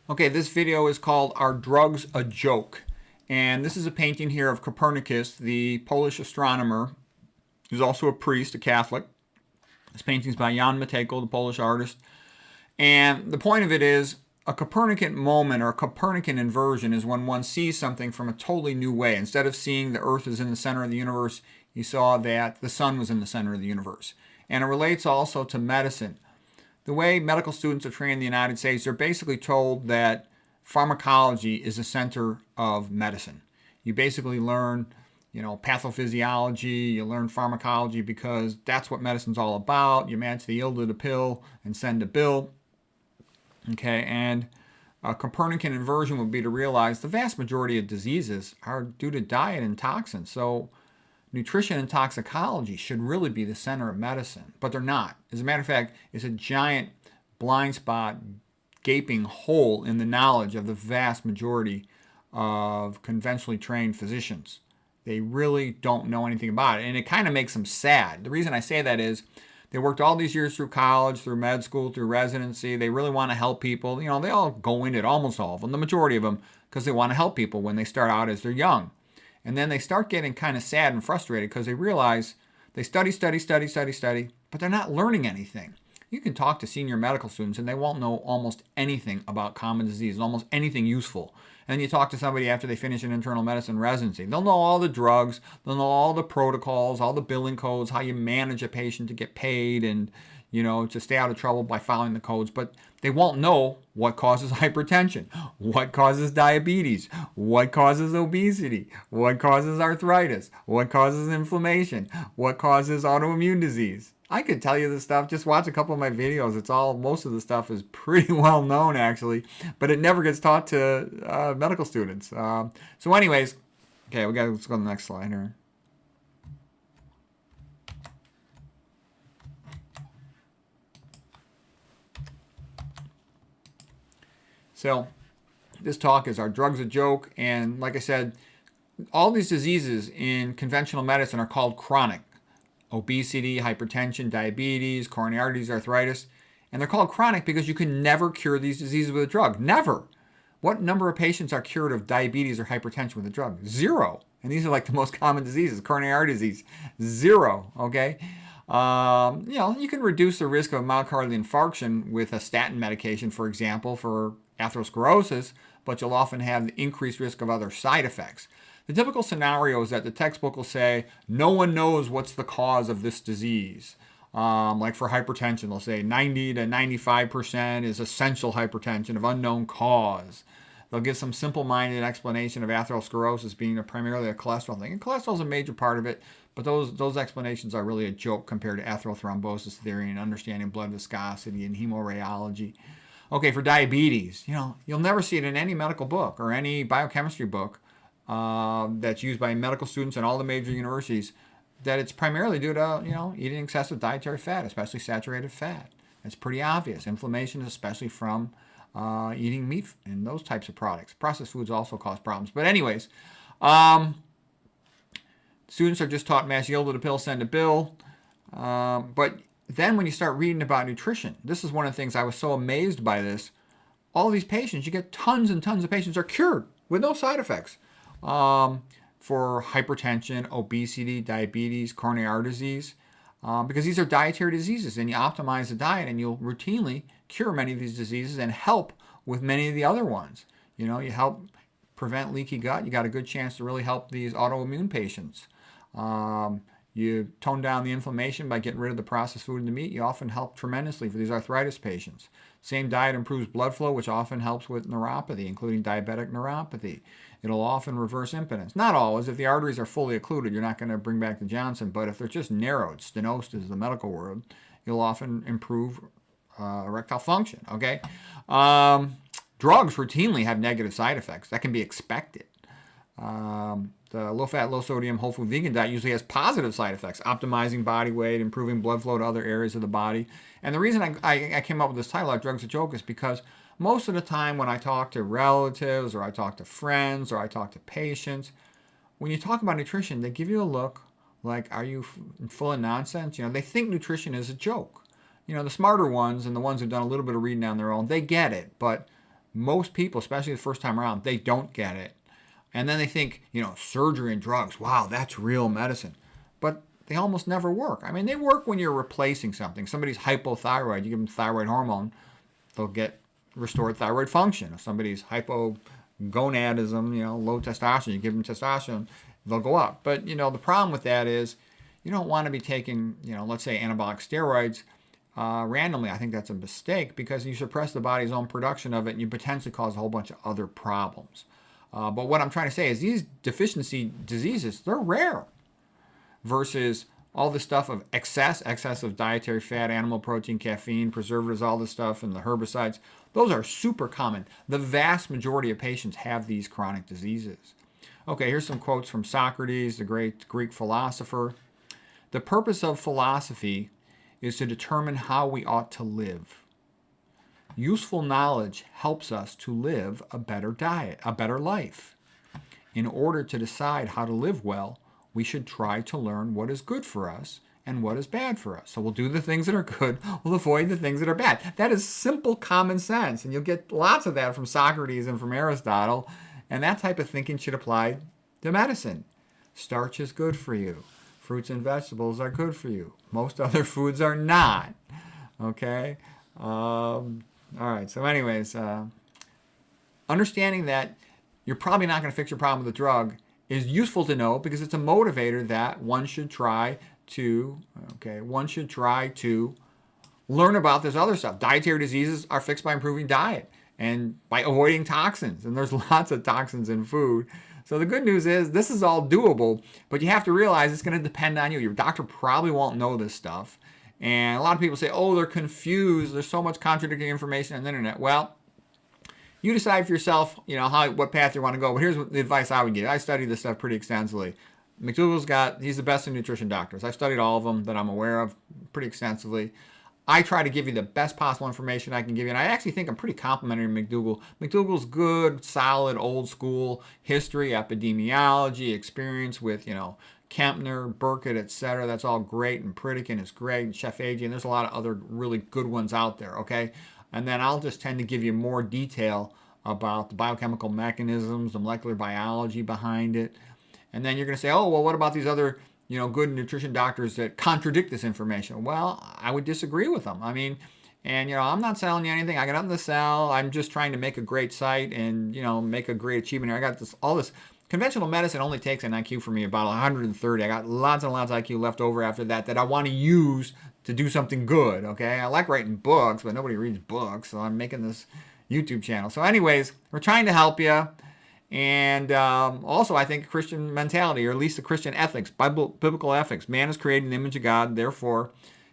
Okay, this video is called Are Drugs a Joke? And this is a painting here of Copernicus, the Polish astronomer, who's also a priest, a Catholic. This painting is by Jan Matejko, the Polish artist. And the point of it is a Copernican moment or a Copernican inversion is when one sees something from a totally new way. Instead of seeing the Earth is in the center of the universe, you saw that the sun was in the center of the universe. And it relates also to medicine. The way medical students are trained in the United States, they're basically told that pharmacology is the center of medicine. You basically learn, pathophysiology, you learn pharmacology because that's what medicine's all about. You match the ill to the pill and send a bill. Okay, and a Copernican inversion would be to realize the vast majority of diseases are due to diet and toxins. So nutrition and toxicology should really be the center of medicine, but they're not. As a matter of fact, it's a giant blind spot, gaping hole in the knowledge of the vast majority of conventionally trained physicians. They really don't know anything about it, and it kind of makes them sad. The reason I say that is they worked all these years through college, through med school, through residency. They really want to help people. They all go into it, almost all of them, the majority of them, because they want to help people when they start out as they're young. And then they start getting kind of sad and frustrated because they realize they study, but they're not learning anything. You can talk to senior medical students and they won't know almost anything about common diseases, almost anything useful. And you talk to somebody after they finish an internal medicine residency. They'll know all the drugs, they'll know all the protocols, all the billing codes, how you manage a patient to get paid and, to stay out of trouble by following the codes. But they won't know what causes hypertension, what causes diabetes, what causes obesity, what causes arthritis, what causes inflammation, what causes autoimmune disease. I could tell you this stuff. Just watch a couple of my videos. Most of the stuff is pretty well known actually, but it never gets taught to medical students. So anyways, okay, let's go to the next slide here. So this talk is Are Drugs a Joke? And like I said, all these diseases in conventional medicine are called chronic. Obesity, hypertension, diabetes, coronary artery disease, arthritis. And they're called chronic because you can never cure these diseases with a drug. Never. What number of patients are cured of diabetes or hypertension with a drug? Zero. And these are like the most common diseases. Coronary artery disease, zero. Okay. You can reduce the risk of myocardial infarction with a statin medication, for example, for atherosclerosis, but you'll often have the increased risk of other side effects. The typical scenario is that the textbook will say, no one knows what's the cause of this disease. Like for hypertension, they'll say 90 to 95% is essential hypertension of unknown cause. They'll give some simple-minded explanation of atherosclerosis being primarily a cholesterol thing. And cholesterol is a major part of it, but those explanations are really a joke compared to atherothrombosis theory and understanding blood viscosity and hemorrheology. Okay, for diabetes, you'll never see it in any medical book or any biochemistry book that's used by medical students in all the major universities, that it's primarily due to, eating excessive dietary fat, especially saturated fat. It's pretty obvious. Inflammation is especially from eating meat and those types of products. Processed foods also cause problems. But anyways, students are just taught mass yield to the pill, send a bill. But then when you start reading about nutrition, this is one of the things I was so amazed by this. All these patients, you get tons and tons of patients are cured with no side effects for hypertension, obesity, diabetes, coronary artery disease, because these are dietary diseases, and you optimize the diet and you'll routinely cure many of these diseases and help with many of the other ones. You help prevent leaky gut. You got a good chance to really help these autoimmune patients. You tone down the inflammation by getting rid of the processed food and the meat. You often help tremendously for these arthritis patients. Same diet improves blood flow, which often helps with neuropathy, including diabetic neuropathy. It'll often reverse impotence. Not always. If the arteries are fully occluded, you're not going to bring back the Johnson. But if they're just narrowed, stenosis is the medical word, you'll often improve erectile function. Okay. Drugs routinely have negative side effects. That can be expected. The low-fat, low-sodium, whole food vegan diet usually has positive side effects, optimizing body weight, improving blood flow to other areas of the body. And the reason I came up with this title, Are Drugs a Joke, is because most of the time when I talk to relatives or I talk to friends or I talk to patients, when you talk about nutrition, they give you a look like, are you full of nonsense? They think nutrition is a joke. The smarter ones and the ones who've done a little bit of reading on their own, they get it. But most people, especially the first time around, they don't get it. And then they think, surgery and drugs, wow, that's real medicine. But they almost never work. I mean, they work when you're replacing something. Somebody's hypothyroid, you give them thyroid hormone, they'll get restored thyroid function. If somebody's hypogonadism, low testosterone, you give them testosterone, they'll go up. But, the problem with that is you don't want to be taking, let's say anabolic steroids randomly. I think that's a mistake because you suppress the body's own production of it and you potentially cause a whole bunch of other problems. But what I'm trying to say is these deficiency diseases, they're rare versus all the stuff of excess of dietary fat, animal protein, caffeine, preservatives, all this stuff, and the herbicides. Those are super common. The vast majority of patients have these chronic diseases. Okay, here's some quotes from Socrates, the great Greek philosopher. The purpose of philosophy is to determine how we ought to live. Useful knowledge helps us to live a better life. In order to decide how to live well, we should try to learn what is good for us and what is bad for us. So we'll do the things that are good, we'll avoid the things that are bad. That is simple common sense, and you'll get lots of that from Socrates and from Aristotle, and that type of thinking should apply to medicine. Starch is good for you. Fruits and vegetables are good for you. Most other foods are not. Okay? All right, so anyways, understanding that you're probably not going to fix your problem with a drug is useful to know because it's a motivator that one should try to learn about this other stuff. Dietary diseases are fixed by improving diet and by avoiding toxins, and there's lots of toxins in food. So the good news is this is all doable, but you have to realize it's going to depend on you. Your doctor probably won't know this stuff. And a lot of people say, oh, they're confused. There's so much contradicting information on the internet. Well, you decide for yourself, what path you want to go. But here's the advice I would give. I studied this stuff pretty extensively. He's the best in nutrition doctors. I've studied all of them that I'm aware of pretty extensively. I try to give you the best possible information I can give you. And I actually think I'm pretty complimentary to McDougall. McDougall's good, solid, old school history, epidemiology, experience with, Kempner, Burkitt, etc. That's all great. And Pritikin is great. And Chef Agee. And there's a lot of other really good ones out there, okay? And then I'll just tend to give you more detail about the biochemical mechanisms, the molecular biology behind it. And then you're going to say, oh, well, what about these other good nutrition doctors that contradict this information? Well, I would disagree with them. I mean, and I'm not selling you anything. I got nothing to sell. I'm just trying to make a great site and make a great achievement here. I got all this. Conventional medicine only takes an IQ for me about 130. I got lots and lots of IQ left over after that I want to use to do something good. Okay, I like writing books, but nobody reads books, so I'm making this YouTube channel. So, anyways, we're trying to help you. And also, I think Christian mentality, or at least the Christian ethics, biblical ethics. Man is created in the image of God, therefore,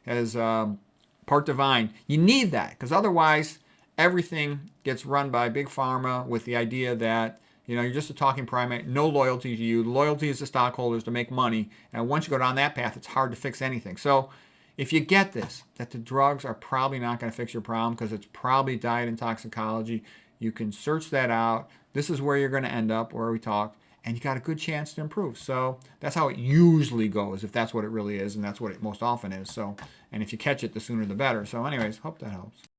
as part divine. You need that, because otherwise, everything gets run by Big Pharma with the idea that, you're just a talking primate, no loyalty to you. Loyalty is to stockholders to make money. And once you go down that path, it's hard to fix anything. So if you get this, that the drugs are probably not going to fix your problem because it's probably diet and toxicology, you can search that out. This is where you're going to end up, where we talked, and you got a good chance to improve. So that's how it usually goes, if that's what it really is, and that's what it most often is. So, and if you catch it, the sooner the better. So anyways, hope that helps.